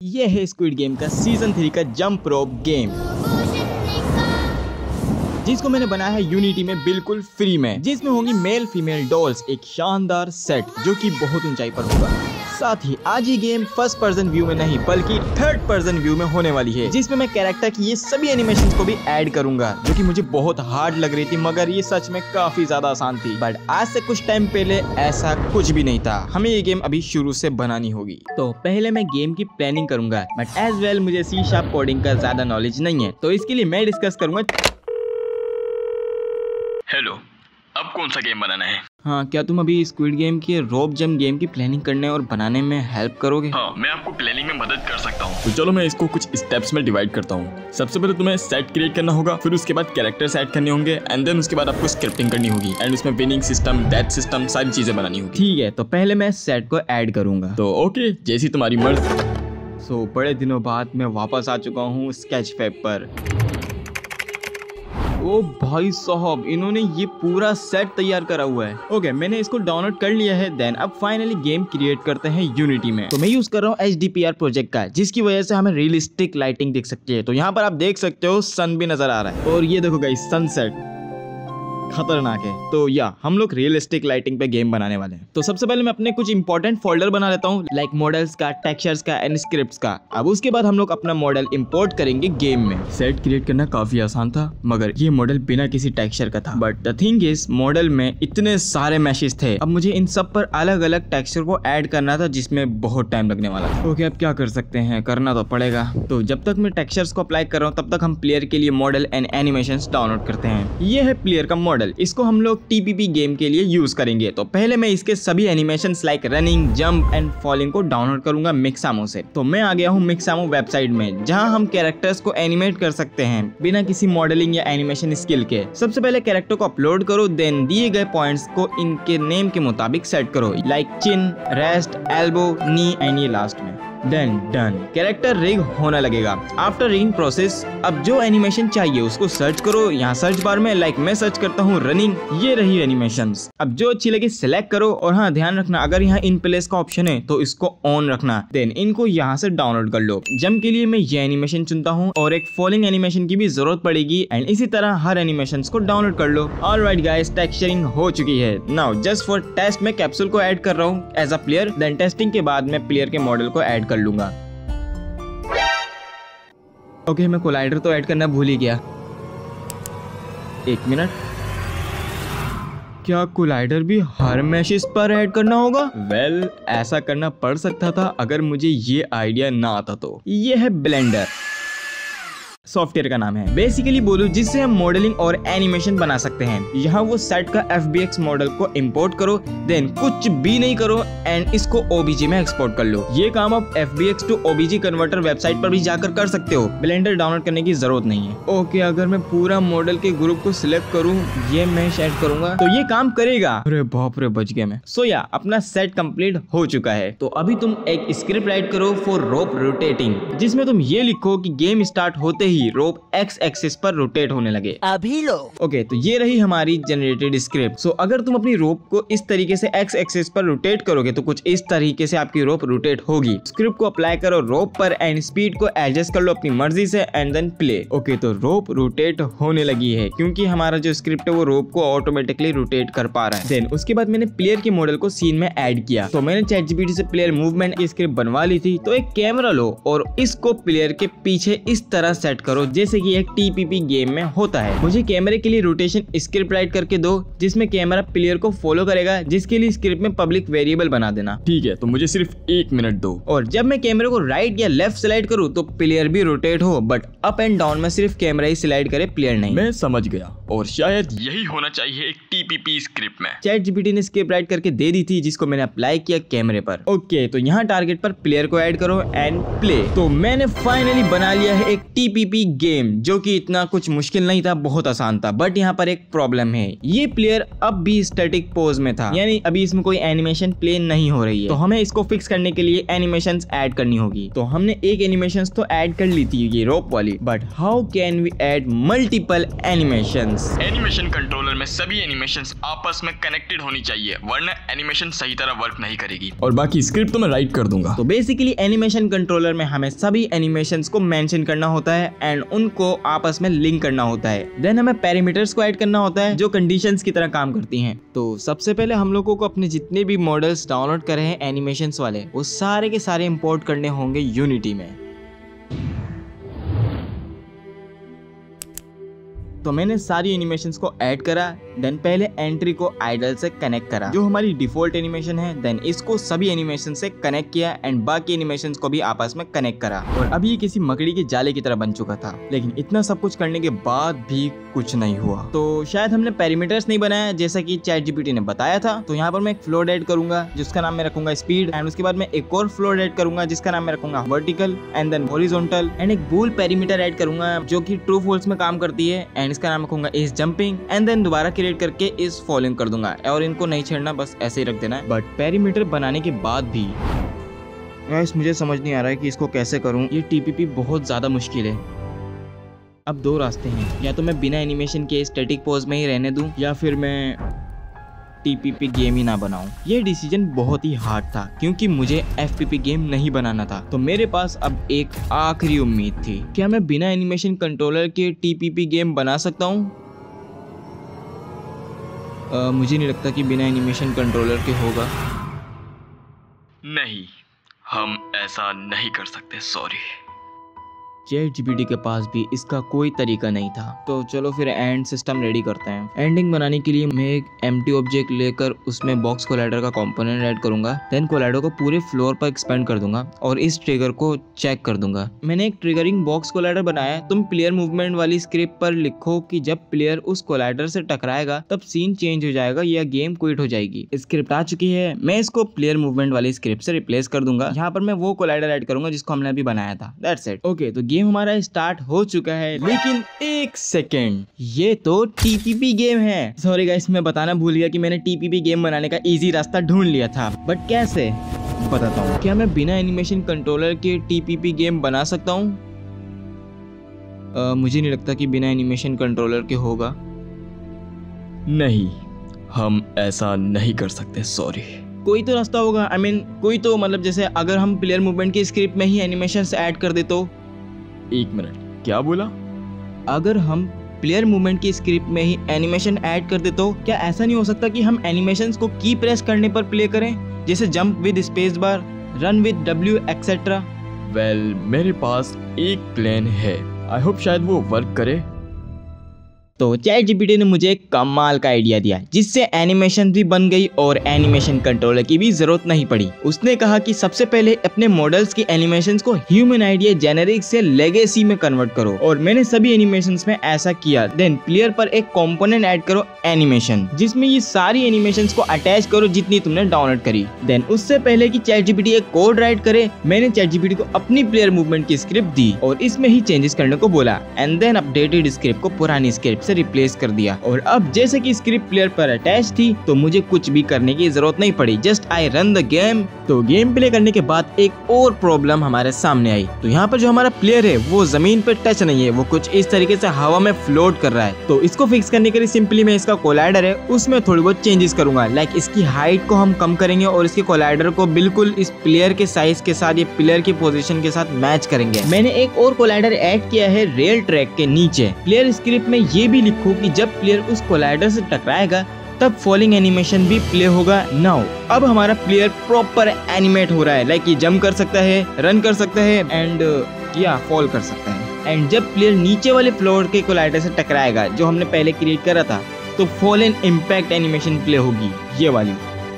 ये है squid game का सीजन 3 का जंप रोप गेम, जिसको मैंने बनाया है यूनिटी में बिल्कुल फ्री में, जिसमें होंगी मेल फीमेल डॉल्स, एक शानदार सेट जो कि बहुत ऊंचाई पर होगा। साथ ही आज ये गेम फर्स्ट पर्सन व्यू में नहीं बल्कि थर्ड पर्सन व्यू में होने वाली है, जिसमें मैं कैरेक्टर की ये सभी एनिमेशंस को भी ऐड करूंगा, जो कि मुझे बहुत हार्ड लग रही थी, मगर ये सच में काफी ज्यादा आसान थी। बट आज से कुछ टाइम पहले ऐसा कुछ भी नहीं था। हमें ये गेम अभी शुरू से बनानी होगी। तो पहले मैं गेम की प्लानिंग करूंगा, बट एज वेल मुझे C# कोडिंग का ज्यादा नॉलेज नहीं है, तो इसके लिए मैं डिस्कस करूंगा। हेलो, अब कौन सा गेम बनाना है? हाँ, क्या तुम अभी स्क्विड गेम की रोप जंप गेम की प्लानिंग करने और बनाने में हेल्प करोगे? हाँ, मैं आपको प्लानिंग में मदद कर सकता हूँ। तो चलो मैं इसको कुछ स्टेप्स में डिवाइड करता हूँ। सबसे पहले तुम्हें सेट क्रिएट करना होगा, फिर उसके बाद कैरेक्टर्स ऐड करने होंगे, एंड देन उसके बाद आपको स्क्रिप्टिंग करनी होगी, एंड उसमें विनिंग सिस्टम, डेथ सिस्टम, सारी चीजें बनानी होगी। ठीक है, तो पहले मैं सेट को ऐड करूंगा। तो ओके, जैसी तुम्हारी मर्जी। सो बड़े दिनों बाद मैं वापस आ चुका हूँ स्केचफैब पर। ओ भाई साहब, इन्होंने ये पूरा सेट तैयार करा हुआ है। ओके, मैंने इसको डाउनलोड कर लिया है। देन अब फाइनली गेम क्रिएट करते हैं यूनिटी में। तो मैं यूज कर रहा हूँ HDPR प्रोजेक्ट का, जिसकी वजह से हमें रियलिस्टिक लाइटिंग दिख सकती है। तो यहाँ पर आप देख सकते हो सन भी नजर आ रहा है, और ये देखो गाइस, सनसेट खतरनाक है। तो हम लोग रियलिस्टिक लाइटिंग पे गेम बनाने वाले हैं। तो सबसे पहले मैं अपने कुछ इंपॉर्टेंट फोल्डर बना लेता हूँ, लाइक मॉडल्स का, टेक्सचर्स का एंड स्क्रिप्ट्स का। अब उसके बाद हम लोग अपना मॉडल इंपोर्ट करेंगे गेम में। सेट क्रिएट करना काफी आसान था, मगर ये मॉडल बिना किसी टेक्सचर का था। But the thing is, model में इतने सारे मैशेस थे, अब मुझे इन सब पर अलग अलग टेक्सचर को ऐड करना था, जिसमें बहुत टाइम लगने वाला था। ओके, अब क्या कर सकते हैं, करना तो पड़ेगा। तो जब तक मैं टेक्सचर्स को अप्लाई कर रहा हूँ, तब तक हम प्लेयर के लिए मॉडल एंड एनिमेशंस डाउनलोड करते हैं। ये है प्लेयर का मॉडल, इसको हम लोग TPP गेम के लिए यूज करेंगे। तो पहले मैं इसके सभी animations like running, jump and falling को डाउनलोड करूंगा मिक्सामो से। तो मैं आ गया हूँ मिक्सामो वेबसाइट में, जहां हम कैरेक्टर्स को एनिमेट कर सकते हैं बिना किसी मॉडलिंग या एनिमेशन स्किल के। सबसे पहले कैरेक्टर को अपलोड करो, देन दिए गए पॉइंट्स को इनके नेम के मुताबिक सेट करो, like chin, rest, elbow, knee and ये लास्ट में। देन डन, कैरेक्टर रिग होने लगेगा। आफ्टर रिगिंग प्रोसेस, अब जो एनिमेशन चाहिए उसको सर्च करो यहाँ सर्च बार में। लाइक मैं सर्च करता हूँ रनिंग, ये रही एनिमेशंस। अब जो अच्छी लगी सिलेक्ट करो, और हाँ ध्यान रखना, अगर यहाँ इन प्लेस का ऑप्शन है तो इसको ऑन रखना। देन इनको यहाँ से डाउनलोड कर लो। जंप के लिए मैं ये एनिमेशन चुनता हूँ, और एक फॉलिंग एनिमेशन की भी जरूरत पड़ेगी, एंड इसी तरह हर एनिमेशन को डाउनलोड कर लो। ऑलराइट गाइस, टेक्सचरिंग हो चुकी है। नाउ जस्ट फॉर टेस्ट मैं कैप्सूल को ऐड कर रहा हूँ as a player. Then testing के बाद मैं प्लेयर के मॉडल को ऐड कर लूंगा। ओके, मैं कोलाइडर तो ऐड करना भूल ही गया। एक मिनट, क्या कोलाइडर भी हर मैशेस पर ऐड करना होगा? वेल, ऐसा करना पड़ सकता था अगर मुझे ये आइडिया ना आता तो। ये है ब्लेंडर, सॉफ्टवेयर का नाम है। बेसिकली बोलूं, जिससे हम मॉडलिंग और एनिमेशन बना सकते हैं। यहाँ वो सेट का FBX मॉडल को इंपोर्ट करो, देन कुछ भी नहीं करो एंड इसको OBJ में एक्सपोर्ट कर लो। ये काम आप FBX to OBJ converter website पर भी जाकर कर सकते हो। ब्लेंडर डाउनलोड करने की जरूरत नहीं है। ओके, अगर मैं पूरा मॉडल के ग्रुप को सिलेक्ट करूँ, ये मैश ऐड करूंगा, तो ये काम करेगा। अरे बाप रे, बच गया मैं। सो अपना सेट कंप्लीट हो चुका है। तो अभी तुम एक स्क्रिप्ट राइट करो फॉर रोप रोटेटिंग, जिसमें तुम ये लिखो कि गेम स्टार्ट होते ही रोप X एक्सिस पर रोटेट होने लगे। अभी लो। ओके, तो ये रही हमारी जनरेटेड स्क्रिप्ट। सो अगर तुम अपनी रोप को इस तरीके से X एक्सिस पर रोटेट करोगे, तो कुछ इस तरीके से आपकी रोप रोटेट होगी। स्क्रिप्ट को अप्लाई करो रोप पर, एंड स्पीड को एडजस्ट कर लो अपनी मर्जी से, एंड देन प्ले। ओके, तो रोप रोटेट होने लगी है, क्योंकि हमारा जो स्क्रिप्ट है वो रोप को ऑटोमेटिकली रोटेट कर पा रहा है। देन उसके बाद मैंने प्लेयर के मॉडल को सीन में ऐड किया। तो मैंने ChatGPT से प्लेयर मूवमेंट की स्क्रिप्ट बनवा ली थी। तो एक कैमरा लो और इसको प्लेयर के पीछे इस तरह सेट करो जैसे कि एक TPP गेम में होता है। मुझे कैमरे के लिए रोटेशन स्क्रिप्ट राइट करके दो, जिसमें कैमरा प्लेयर को फॉलो करेगा, जिसके लिए स्क्रिप्ट में पब्लिक वेरिएबल बना देना। ठीक है, तो मुझे सिर्फ 1 मिनट दो। और जब मैं कैमरे को राइट या लेफ्ट स्लाइड करूँ, तो प्लेयर भी रोटेट हो, बट अप एंड डाउन में सिर्फ कैमरा ही स्लाइड करे, प्लेयर नहीं। मैं समझ गया, और शायद यही होना चाहिए एक TPP स्क्रिप्ट में। ChatGPT ने स्क्रिप्ट राइट करके दे दी थी, जिसको मैंने अप्लाई किया कैमरे पर। ओके, तो यहाँ टारगेट पर प्लेयर को ऐड करो एंड प्ले। तो मैंने फाइनली बना लिया है एक TPP टीपीपी गेम, जो कि इतना कुछ मुश्किल नहीं था, बहुत आसान था। बट यहाँ पर एक प्रॉब्लम है, ये प्लेयर अब भी स्टैटिक पोज में था, यानी अभी इसमें कोई एनिमेशन प्ले नहीं हो रही है। तो हमें इसको फिक्स करने के लिए एनिमेशंस ऐड करनी होगी। तो हमने एक एनिमेशंस तो ऐड कर ली थी, ये रोप वाली, but how can we add multiple animations? Animation controller में सभी एनिमेशंस आपस में कनेक्टेड होनी चाहिए, वरना एनिमेशन सही तरह वर्क नहीं करेगी। और बाकी स्क्रिप्ट तो मैं राइट कर दूंगा। तो बेसिकली एनिमेशन कंट्रोलर में हमें सभी एनिमेशंस को मेंशन करना होता है एंड उनको आपस में लिंक करना होता है। देन हमें पैरामीटर्स को ऐड करना होता है जो कंडीशंस की तरह काम करती हैं। तो सबसे पहले हम लोगों को अपने जितने भी मॉडल्स डाउनलोड करे हैं एनिमेशंस वाले, वो सारे के सारे इंपोर्ट करने होंगे यूनिटी में। तो मैंने सारी एनिमेशंस को ऐड करा। देन पहले एंट्री को आइडल से कनेक्ट करा, जो हमारी डिफॉल्ट एनिमेशन है। देन इसको सभी एनिमेशन से कनेक्ट किया एंड बाकी एनिमेशंस को भी आपस में कनेक्ट करा। और अब ये किसी मकड़ी के जाले की तरह बन चुका था, लेकिन इतना सब कुछ करने के बाद भी कुछ नहीं हुआ। तो शायद हमने पैरामीटर्स नहीं बनाया जैसा कि ChatGPT ने बताया था। तो यहाँ पर मैं एक फ्लोट ऐड करूंगा जिसका नाम मैं रखूंगा स्पीड, एंड उसके बाद मैं एक और फ्लोट ऐड करूंगा जिसका नाम मैं रखूंगा vertical, and then horizontal, and एक बूल पैरामीटर ऐड करूंगा जो कि ट्रू फॉल्स में काम करती है, एंड इसका नाम रखूंगा इज जंपिंग, एंड देन दोबारा क्रिएट करके इस फॉलोइंग कर दूंगा। और इनको नहीं छेड़ना, बस ऐसे ही रख देना है। बट पैरामीटर बनाने के बाद भी गाइस मुझे समझ नहीं आ रहा है कि इसको कैसे करूं। ये टीपीपी बहुत ज्यादा मुश्किल है। अब दो रास्ते हैं, या तो मैं बिना एनिमेशन के स्टैटिक पोज में ही रहने दूं, या फिर मैं टीपीपी गेम ही ना बनाऊं। ये डिसीजन बहुत ही हार्ड था क्योंकि मुझे एफपीपी गेम नहीं बनाना था। तो मेरे पास अब एक आखिरी उम्मीद थी, क्या मैं बिना एनिमेशन कंट्रोलर के टीपीपी गेम बना सकता हूं? मुझे नहीं लगता कि बिना एनिमेशन कंट्रोलर के होगा। नहीं, हम ऐसा नहीं कर सकते, सॉरी। ChatGPT के पास भी इसका कोई तरीका नहीं था। तो चलो फिर एंड सिस्टम रेडी करते हैं। एंडिंग बनाने के लिए मैं एक एम्प्टी ऑब्जेक्ट लेकर उसमें बॉक्स कोलाइडर का कंपोनेंट ऐड करूंगा। देन कोलाइडर को पूरे फ्लोर पर एक्सपेंड कर दूंगा और इस ट्रिगर को चेक कर दूंगा। मैंने एक ट्रिगरिंग बॉक्स कोलाइडर बनाया। तुम प्लेयर मूवमेंट वाली स्क्रिप्ट पर लिखो कि जब प्लेयर उस कोलाइडर से टकराएगा तब सीन चेंज हो जाएगा या गेम क्विट हो जाएगी। स्क्रिप्ट आ चुकी है, मैं इसको प्लेयर मूवमेंट वाली स्क्रिप्ट से रिप्लेस कर दूंगा। यहाँ पर मैं वो कोलाइडर ऐड करूंगा जिसको हमने अभी बनाया था। That's it. ओके, तो गेम हमारा स्टार्ट हो चुका है, लेकिन एक सेकेंड, ये तो टीपीपी गेम है। सॉरी गाइस, मैं बताना भूल गया कि मैंने टीपीपी गेम बनाने का इजी रास्ता ढूंढ लिया था। बट कैसे, बताता हूँ। क्या मैं बिना एनिमेशन कंट्रोलर के टीपीपी गेम बना सकता हूँ? मुझे नहीं लगता कि बिना एनिमेशन कंट्रोलर के होगा। नहीं, हम ऐसा नहीं कर सकते, सॉरी। कोई तो रास्ता होगा। I mean, कोई तो, मतलब जैसे अगर हम प्लेयर मूवमेंट की स्क्रिप्ट में ही एनिमेशंस ऐड कर दे तो। एक मिनट, क्या बोला? अगर हम प्लेयर मूवमेंट की स्क्रिप्ट में ही एनिमेशन ऐड कर दे तो क्या ऐसा नहीं हो सकता कि हम एनिमेशंस को की प्रेस करने पर प्ले करें, जैसे jump with space bar, run with W etcetera? Well, मेरे पास एक प्लान है, आई होप शायद वो वर्क करे। तो ChatGPT ने मुझे एक कमाल का आइडिया दिया जिससे एनिमेशन भी बन गई और एनिमेशन कंट्रोलर की भी जरूरत नहीं पड़ी। उसने कहा कि सबसे पहले अपने मॉडल्स की एनिमेशंस को ह्यूमन आइडिया जेनेरिक से लेगेसी में कन्वर्ट करो, और मैंने सभी एनिमेशंस में ऐसा किया। देन प्लेयर पर एक कंपोनेंट ऐड करो एनिमेशन, जिसमें ये सारी एनिमेशंस को अटैच करो जितनी तुमने डाउनलोड करी। देन उससे पहले कि ChatGPT एक कोड राइट करे, मैंने ChatGPT को अपनी प्लेयर मूवमेंट की स्क्रिप्ट दी और इसमें ही चेंजेस करने को बोला, एंड देन अपडेटेड स्क्रिप्ट को पुरानी स्क्रिप्ट से रिप्लेस कर दिया। और अब जैसे कि स्क्रिप्ट प्लेयर पर अटैच थी तो मुझे कुछ भी करने की जरूरत नहीं पड़ी, just I run the game. तो गेम प्ले करने के बाद एक और प्रॉब्लम हमारे सामने आई। तो यहाँ पर जो हमारा प्लेयर है वो जमीन पे टच नहीं है, वो कुछ इस तरीके से हवा में फ्लोट कर रहा है। तो इसको फिक्स करने के लिए सिंपली मैं इसका कोलाइडर है उसमें थोड़ी बहुत चेंजेस करूंगा। लाइक इसकी हाइट को हम कम करेंगे और इसके कोलाइडर को बिल्कुल इस प्लेयर के साइज के साथ, ये प्लेयर की पोजीशन के साथ मैच करेंगे। मैंने एक और कोलाइडर ऐड किया है रेल ट्रैक के नीचे। प्लेयर स्क्रिप्ट में ये भी लिखो कि जब प्लेयर उस कोलाइडर से टकराएगा तब फॉलिंग एनिमेशन भी प्ले होगा। नाउ अब हमारा प्लेयर प्रॉपर एनिमेट हो रहा है। लाइक ये जंप कर सकता है, रन कर सकता है एंड या फॉल कर सकता है। एंड जब प्लेयर नीचे वाले फ्लोर के कोलाइडर से टकराएगा जो हमने पहले क्रिएट करा था, तो fall and impact animation play होगी, ये वाली।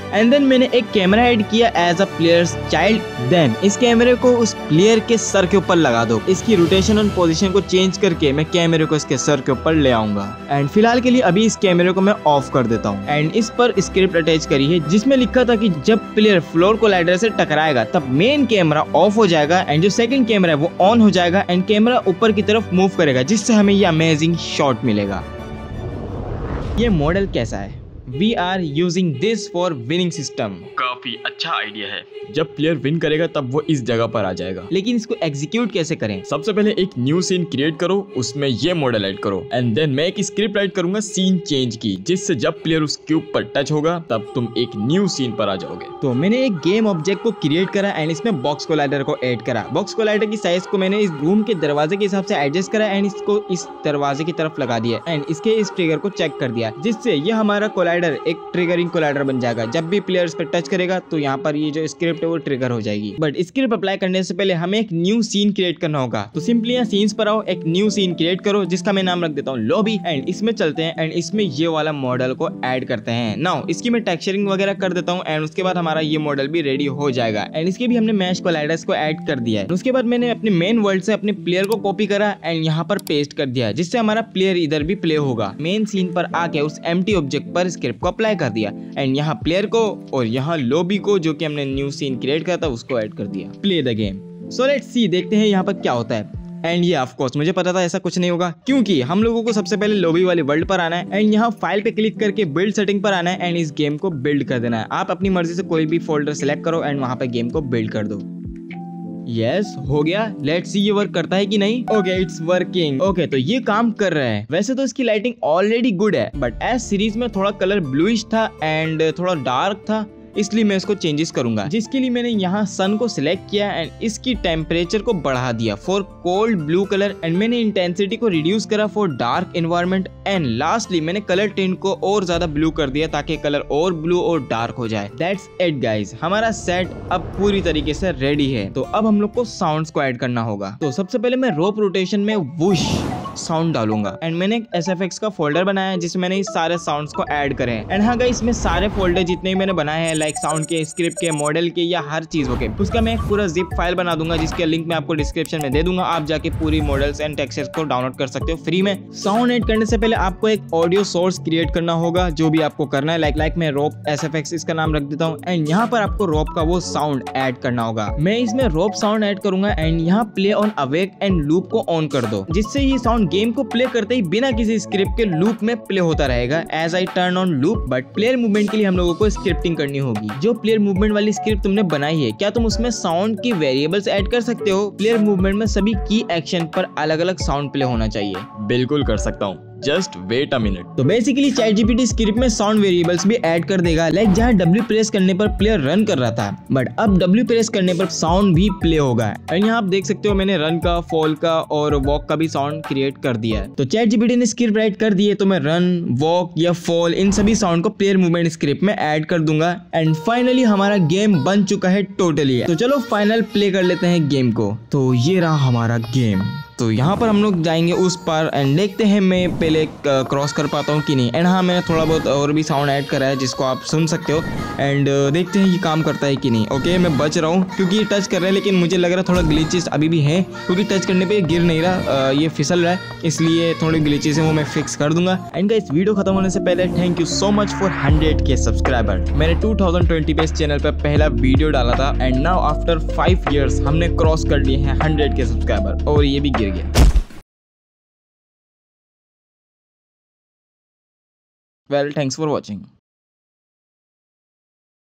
एंड देन मैंने एक कैमरा ऐड किया as a player's child. Then इस कैमरे को उस प्लेयर के सर के ऊपर लगा दो। इसकी रोटेशन और पोजीशन को चेंज करके मैं कैमरे को इसके सर के ऊपर ले आऊंगा। एंड फिलहाल के लिए अभी इस कैमरे को मैं ऑफ कर देता हूँ। एंड इस पर स्क्रिप्ट अटैच करी है जिसमें लिखा था कि जब प्लेयर फ्लोर कोलाइडर से टकराएगा तब मेन कैमरा ऑफ हो जाएगा एंड जो सेकंड कैमरा है वो ऑन हो जाएगा एंड कैमरा ऊपर की तरफ मूव करेगा, जिससे हमें ये अमेजिंग शॉट मिलेगा। ये मॉडल कैसा है? We are using this for winning system। काफी अच्छा आइडिया है। जब प्लेयर विन करेगा तब वो इस जगह पर आ जाएगा। लेकिन इसको एग्जीक्यूट कैसे करें? सबसे पहले एक न्यू सीन क्रिएट करो, उसमें ये मॉडल ऐड करो एंड देन मैं एक स्क्रिप्ट राइट करूंगा सीन चेंज की, जिससे जब प्लेयर उस क्यूब पर टच होगा तब तुम एक न्यू सीन पर आ जाओगे। तो मैंने एक गेम ऑब्जेक्ट को क्रिएट करा एंड इसमें बॉक्स कोलाइडर को ऐड करा। बॉक्स कोलाइडर की साइज को मैंने इस रूम के दरवाजे के हिसाब से एडजस्ट करा एंड इसको इस दरवाजे की तरफ लगा दिया एंड इसके इस ट्रिगर को चेक कर दिया, जिससे ये हमारा कोलाइडर एक ट्रिगरिंग कोलाइडर बन जाएगा। जब भी प्लेयर इस पर टच करेगा तो यहाँ पर ये जो स्क्रिप्ट है वो ट्रिगर हो जाएगी। बट स्क्रिप्ट अप्लाई करने से पहले हमें एक न्यू सीन क्रिएट करना होगा। तो सिंपली यहाँ सीन्स पर आओ, एक न्यू सीन क्रिएट करो जिसका मैं नाम रख देता हूँ लॉबी एंड इसमें चलते हैं एंड इसमें ये वाला मॉडल को ऐड करते हैं। नाउ इसकी मैं टेक्सचरिंग वगैरह कर देता हूँ एंड उसके बाद हमारा ये मॉडल भी रेडी हो जाएगा एंड इसके भी हमने मैश कोलाइडर्स को ऐड कर दिया है। उसके बाद मैंने अपने मेन वर्ल्ड से अपने प्लेयर को कॉपी करा एंड यहाँ पर पेस्ट कर दिया, जिससे हमारा प्लेयर इधर भी प्ले होगा। मेन सीन पर आके उस एम्प्टी ऑब्जेक्ट पर स्क्रिप्ट को अप्लाई कर दिया एंड यहाँ प्लेयर को और यहाँ लॉबी को जो कि हमने न्यू सीन क्रिएट करा था उसको ऐड कर दिया। Play the game. So let's see, देखते हैं यहाँ पर क्या होता है। एंड ये ऑफ कोर्स मुझे पता था ऐसा कुछ नहीं होगा, क्योंकि हम लोगों को सबसे पहले लॉबी वाले वर्ल्ड पर आना है एंड यहाँ फाइल पे क्लिक करके बिल्ड सेटिंग पर आना है एंड इस गेम को बिल्ड कर देना है। आप अपनी मर्जी से कोई भी फोल्डर सिलेक्ट करो एंड वहाँ पे गेम को बिल्ड कर दो। यस हो गया। लेट्स सी ये वर्क करता है कि नहीं। Okay it's working. ओके तो ये काम कर रहा है। वैसे तो इसकी लाइटिंग ऑलरेडी गुड है, बट एज सीरीज में थोड़ा कलर ब्लूइश था एंड थोड़ा डार्क था, इसलिए मैं इसको चेंजेस करूंगा, जिसके लिए मैंने यहाँ सन को सिलेक्ट किया एंड इसकी टेम्परेचर को बढ़ा दिया for cold blue colour and मैंने इंटेंसिटी को रिड्यूस करा for dark environment and lastly मैंने कलर टिंट को और ज्यादा ब्लू कर दिया ताकि कलर और ब्लू और डार्क हो जाए। दैट्स इट गाइज, हमारा सेट अब पूरी तरीके से रेडी है। तो अब हम लोग को साउंड्स को ऐड करना होगा। तो सबसे पहले मैं रोप रोटेशन में वुश साउंड डालूंगा एंड मैंने एक SFX का फोल्डर बनाया है जिसमें मैंने इस सारे साउंड्स को ऐड करे हैं। एंड हाँ गाइस, इसमें सारे फोल्डर जितने भी मैंने बनाए हैं लाइक साउंड के, स्क्रिप्ट के, मॉडल के या हर चीजों के, उसका मैं एक पूरा जिप फाइल बना दूंगा जिसके लिंक मैं आपको डिस्क्रिप्शन में दे दूंगा। आप जाके पूरी मॉडल्स एंड टेक्सचर्स को डाउनलोड कर सकते हो फ्री में। साउंड ऐड करने से पहले आपको एक ऑडियो सोर्स क्रिएट करना होगा, जो भी आपको करना है। लाइक मैं रोप SFX इसका नाम रख देता हूँ एंड यहाँ पर आपको रोप का वो साउंड ऐड करना होगा। मैं इसमें रोप साउंड ऐड करूंगा एंड यहाँ play on awake and loop को ऑन कर दो, जिससे ये साउंड गेम को प्ले करते ही बिना किसी स्क्रिप्ट के लूप में प्ले होता रहेगा as I turn on loop. But player movement के लिए हम लोगों को स्क्रिप्टिंग करनी होगी। जो प्लेयर मूवमेंट वाली स्क्रिप्ट तुमने बनाई है, क्या तुम उसमें साउंड की वेरिएबल्स ऐड कर सकते हो? प्लेयर मूवमेंट में सभी की एक्शन पर अलग अलग साउंड प्ले होना चाहिए। बिल्कुल कर सकता हूँ, जस्ट वेट अ मिनट। तो बेसिकली ChatGPT स्क्रिप्ट में साउंड वेरिएबल्स भी ऐड कर देगा। लाइक जहाँ W प्रेस करने पर प्लेयर रन कर रहा था, बट अब W प्रेस करने पर साउंड भी प्ले होगा। एंड यहाँ आप देख सकते हो मैंने रन का, फॉल का और वॉक का भी साउंड क्रिएट कर दिया है। तो ChatGPT ने स्क्रिप्ट राइट कर दी है, तो मैं रन, वॉक या फॉल इन सभी साउंड को प्लेयर मूवमेंट स्क्रिप्ट में ऐड कर दूंगा। एंड फाइनली हमारा गेम बन चुका है टोटली। तो चलो फाइनल प्ले कर लेते हैं गेम को। तो ये रहा हमारा गेम। तो यहाँ पर हम लोग जाएंगे उस पर एंड देखते हैं मैं पहले क्रॉस कर पाता हूँ कि नहीं। एंड हाँ, मैंने थोड़ा बहुत और भी साउंड ऐड करा है जिसको आप सुन सकते हो एंड देखते हैं ये काम करता है कि नहीं। ओके मैं बच रहा हूँ क्योंकि ये टच कर रहा है, लेकिन मुझे लग रहा है थोड़ा ग्लिचेस अभी भी है क्योंकि टच करने पे गिर नहीं रहा, ये फिसल रहा है, इसलिए थोड़े ग्लिचेस हैं वो मैं फिक्स कर दूंगा। एंड गाइस, वीडियो खत्म होने से पहले thank you so much for 100K subscriber. मैंने 2020 पे इस चैनल पर पहला वीडियो डाला था एंड नाउ आफ्टर 5 years हमने क्रॉस कर लिए हैं 100K सब्सक्राइबर और ये भी गिर गया। Well, thanks for watching.